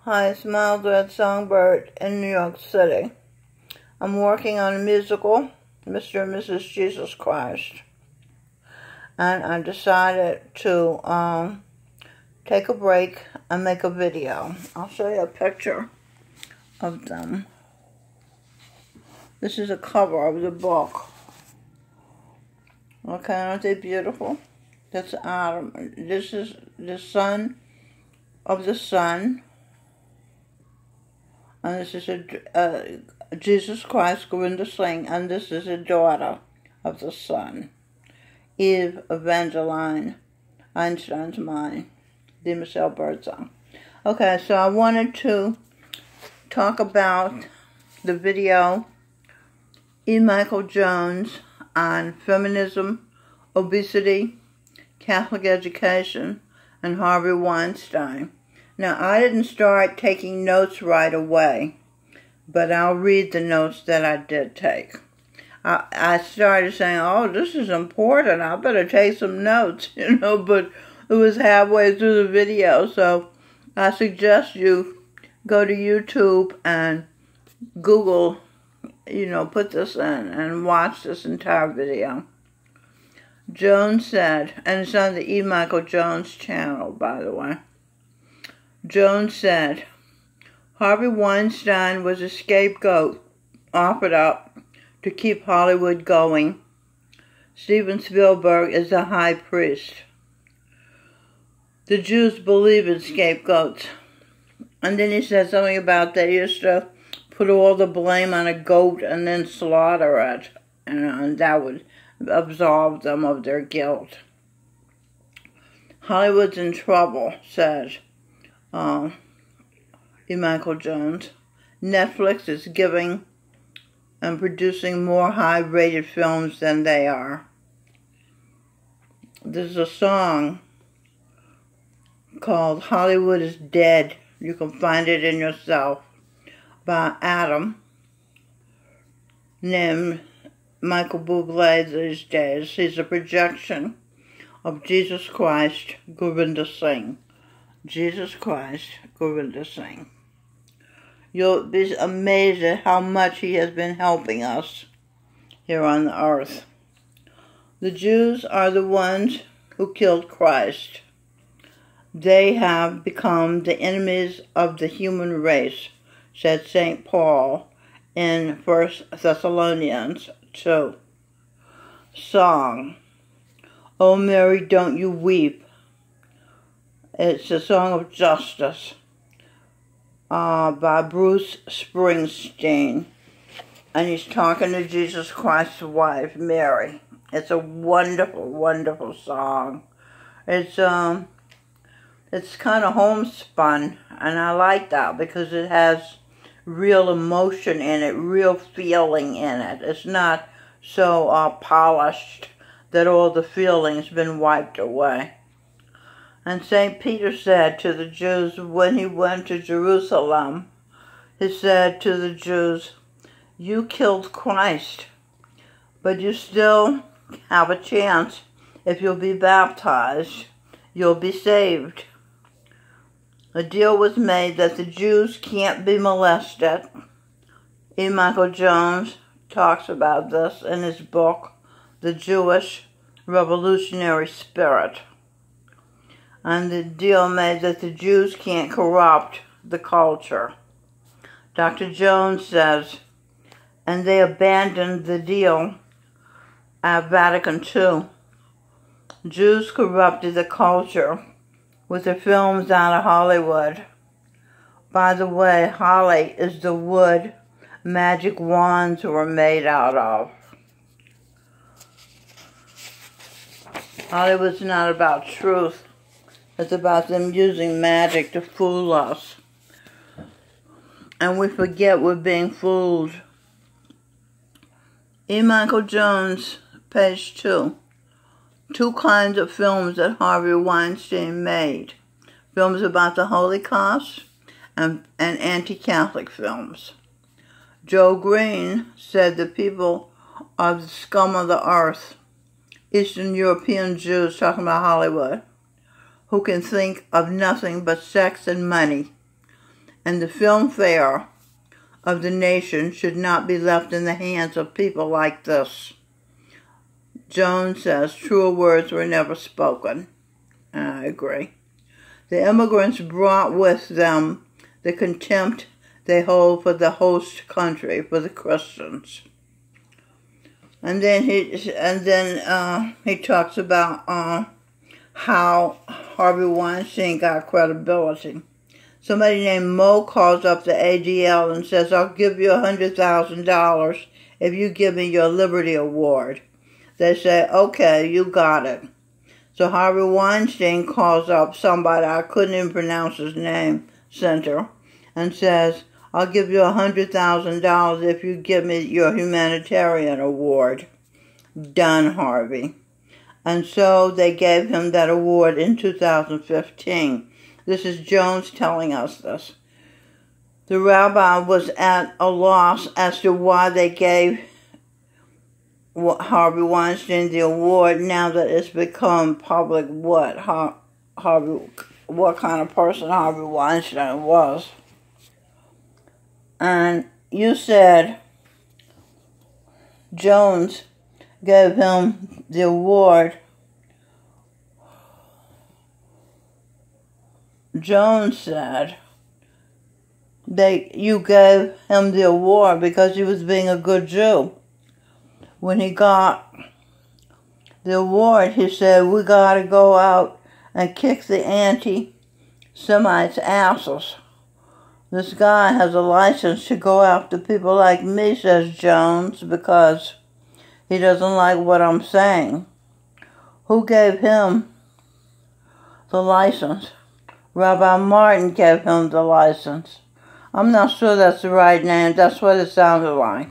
Hi, it's Mildred Songbird in New York City. I'm working on a musical, Mr. and Mrs. Jesus Christ. And I decided to take a break and make a video. I'll show you a picture of them. This is a cover of the book. Okay, aren't they beautiful? That's Adam. This is the son of the Son. And this is Jesus Christ going to sing. And this is a daughter of the Son. Eve Evangeline, Einstein's mine. The Michelle Birdsong. Okay, so I wanted to talk about the video E. Michael Jones on feminism, obesity, Catholic education, and Harvey Weinstein. Now, I didn't start taking notes right away, but I'll read the notes that I did take. I started saying, oh, this is important, I better take some notes, but it was halfway through the video, so I suggest you go to YouTube and Google, put this in and watch this entire video. Jones said, and it's on the E. Michael Jones channel, by the way. Jones said, Harvey Weinstein was a scapegoat offered up to keep Hollywood going. Steven Spielberg is the high priest. The Jews believe in scapegoats. And then he said something about they used to put all the blame on a goat and then slaughter it. And that would absolve them of their guilt. Hollywood's in trouble, said E. Michael Jones. Netflix is giving and producing more high-rated films than they are. There's a song called Hollywood is Dead. You can find it in yourself by Adam, named Michael Buble these days. He's a projection of Jesus Christ, Govinda Singh. Jesus Christ, Govinda Singh. You'll be amazed at how much he has been helping us here on the earth. The Jews are the ones who killed Christ. They have become the enemies of the human race, said St. Paul in 1 Thessalonians 2. Song, O Mary, Don't You Weep. It's a song of justice by Bruce Springsteen. And he's talking to Jesus Christ's wife, Mary. It's a wonderful, wonderful song. It's kind of homespun, and I like that because it has real emotion in it, real feeling in it. It's not so polished that all the feeling's been wiped away. And St. Peter said to the Jews when he went to Jerusalem, he said to the Jews, you killed Christ, but you still have a chance. If you'll be baptized, you'll be saved. A deal was made that the Jews can't be molested. E. Michael Jones talks about this in his book, The Jewish Revolutionary Spirit. And the deal made that the Jews can't corrupt the culture. Dr. Jones says, and they abandoned the deal at Vatican II. Jews corrupted the culture with the films out of Hollywood. By the way, holly is the wood magic wands were made out of. Hollywood's not about truth. It's about them using magic to fool us. And we forget we're being fooled. E. Michael Jones, page 2. Two kinds of films that Harvey Weinstein made. Films about the Holocaust and anti-Catholic films. Joe Green said the people are the scum of the earth. Eastern European Jews, talking about Hollywood, who can think of nothing but sex and money. and the film fare of the nation should not be left in the hands of people like this. Jones says truer words were never spoken. And I agree. The immigrants brought with them the contempt they hold for the host country, for the Christians. And then he talks about how Harvey Weinstein got credibility. Somebody named Mo calls up the ADL and says, "I'll give you $100,000 if you give me your Liberty Award." They say, "Okay, you got it." So Harvey Weinstein calls up somebody, I couldn't even pronounce his name, center, and says, "I'll give you $100,000 if you give me your humanitarian award." Done, Harvey. And so they gave him that award in 2015. This is Jones telling us this. The rabbi was at a loss as to why they gave Harvey Weinstein the award now that it's become public what kind of person Harvey Weinstein was. And you said Jones gave him the award. Jones said you gave him the award because he was being a good Jew. When he got the award, he said, "We got to go out and kick the anti-Semites' asses. This guy has a license to go after people like me," says Jones, "because he doesn't like what I'm saying." Who gave him the license? Rabbi Martin gave him the license. I'm not sure that's the right name. That's what it sounded like.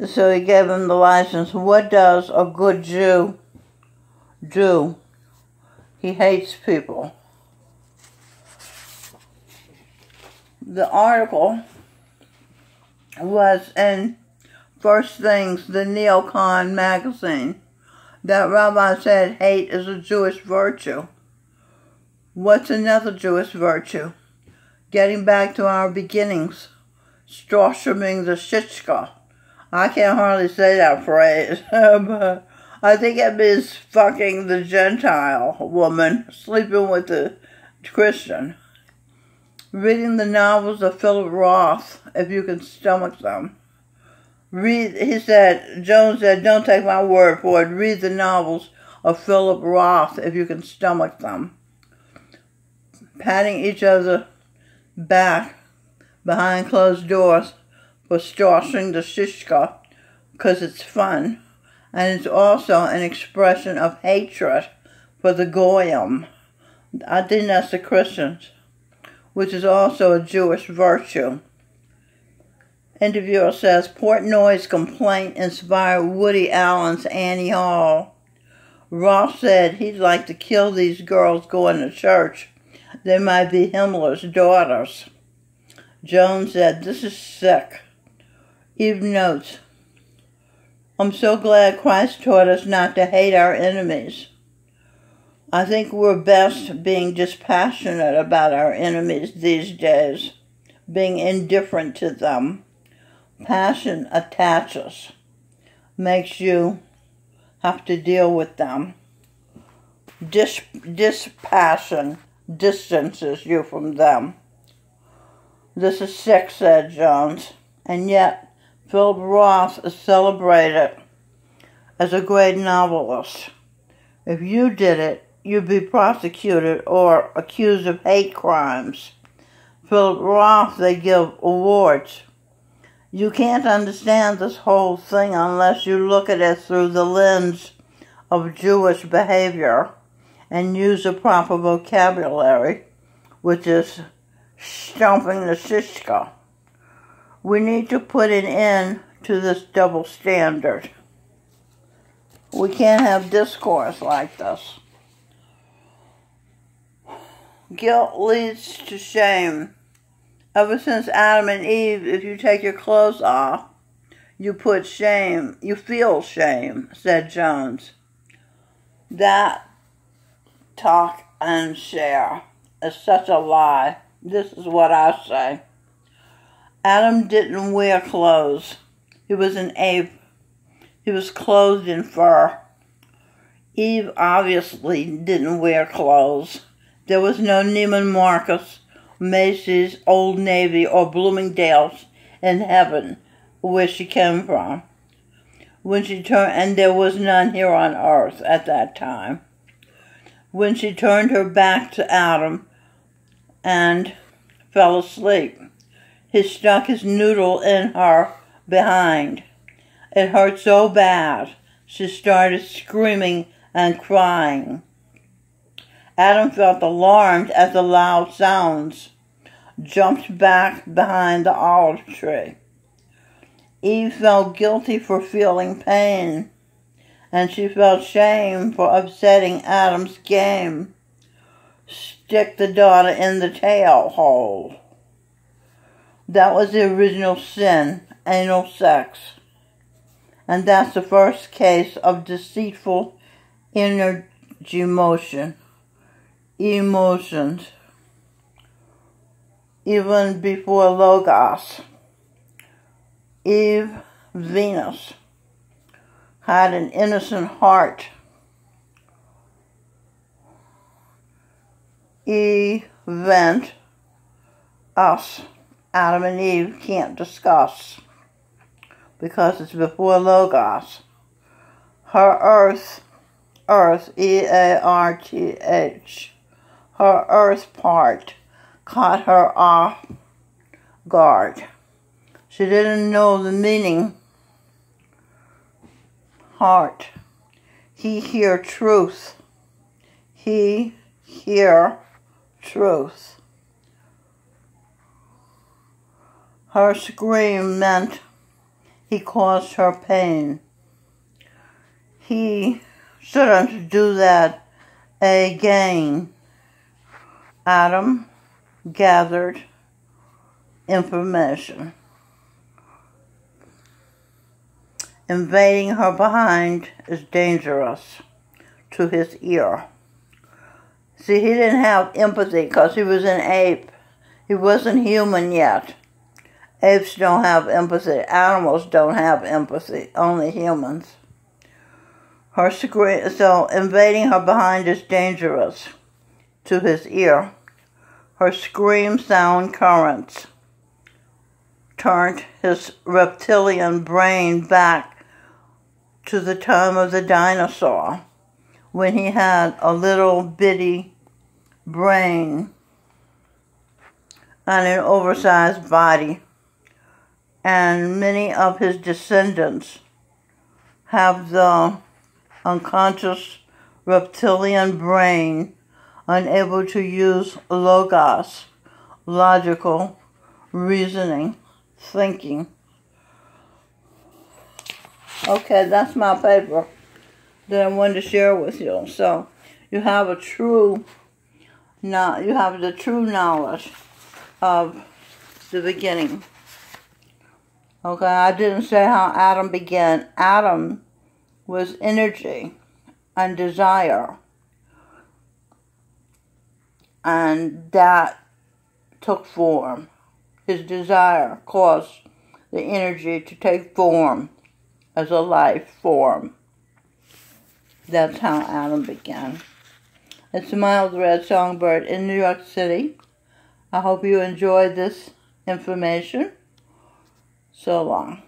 So he gave him the license. What does a good Jew do? He hates people. The article was in First Things, the Neocon magazine. That rabbi said hate is a Jewish virtue. What's another Jewish virtue? Getting back to our beginnings. Storching the shitchka. I can't hardly say that phrase, but I think it means fucking the Gentile woman, sleeping with the Christian. Reading the novels of Philip Roth, if you can stomach them. Jones said, "Don't take my word for it. Read the novels of Philip Roth, if you can stomach them." Patting each other back behind closed doors for storching the shishka, because it's fun, and it's also an expression of hatred for the goyim. I think that's the Christians, which is also a Jewish virtue. Interviewer says, Portnoy's complaint inspired Woody Allen's Annie Hall. Ross said he'd like to kill these girls going to church. They might be Himmler's daughters. Jones said, "This is sick." Eve notes, "I'm so glad Christ taught us not to hate our enemies. I think we're best being dispassionate about our enemies these days, being indifferent to them. Passion attaches, makes you have to deal with them. Dispassion distances you from them." This is sick, said Jones, and yet Philip Roth is celebrated as a great novelist. If you did it, you'd be prosecuted or accused of hate crimes. Philip Roth, they give awards. You can't understand this whole thing unless you look at it through the lens of Jewish behavior and use the proper vocabulary, which is stomping the shishka. We need to put an end to this double standard. We can't have discourse like this. Guilt leads to shame. Ever since Adam and Eve, if you take your clothes off, you feel shame, said Jones. That talk and share is such a lie. This is what I say. Adam didn't wear clothes. He was an ape. He was clothed in fur. Eve obviously didn't wear clothes. There was no Neiman Marcus, Macy's, Old Navy, or Bloomingdale's in heaven where she came from. And there was none here on earth at that time. When she turned her back to Adam and fell asleep, he stuck his noodle in her behind. It hurt so bad, she started screaming and crying. Adam felt alarmed at the loud sounds, jumped back behind the olive tree. Eve felt guilty for feeling pain, and she felt shame for upsetting Adam's game. Stick the daughter in the tail hole. That was the original sin, anal sex. And that's the first case of deceitful energy motion. Emotions. Even before Logos. Eve, Venus, had an innocent heart. Event, us, Adam and Eve can't discuss because it's before Logos. Her earth, E-A-R-T-H, her earth part caught her off guard. She didn't know the meaning. Heart. He hear truth. He hear truth. Her scream meant he caused her pain. He shouldn't do that again. Adam gathered information. Invading her behind is dangerous to his ear. See, he didn't have empathy because he was an ape. He wasn't human yet. Apes don't have empathy. Animals don't have empathy. Only humans. So invading her behind is dangerous to his ear. Her scream sound currents turned his reptilian brain back to the time of the dinosaur, when he had a little bitty brain and an oversized body. And many of his descendants have the unconscious reptilian brain, unable to use logos, logical reasoning, thinking. Okay, that's my paper that I wanted to share with you. So you have the true knowledge of the beginning. Okay, I didn't say how Adam began. Adam was energy and desire, and that took form. His desire caused the energy to take form as a life form. That's how Adam began. It's Miles the Red Songbird in New York City. I hope you enjoyed this information. So long.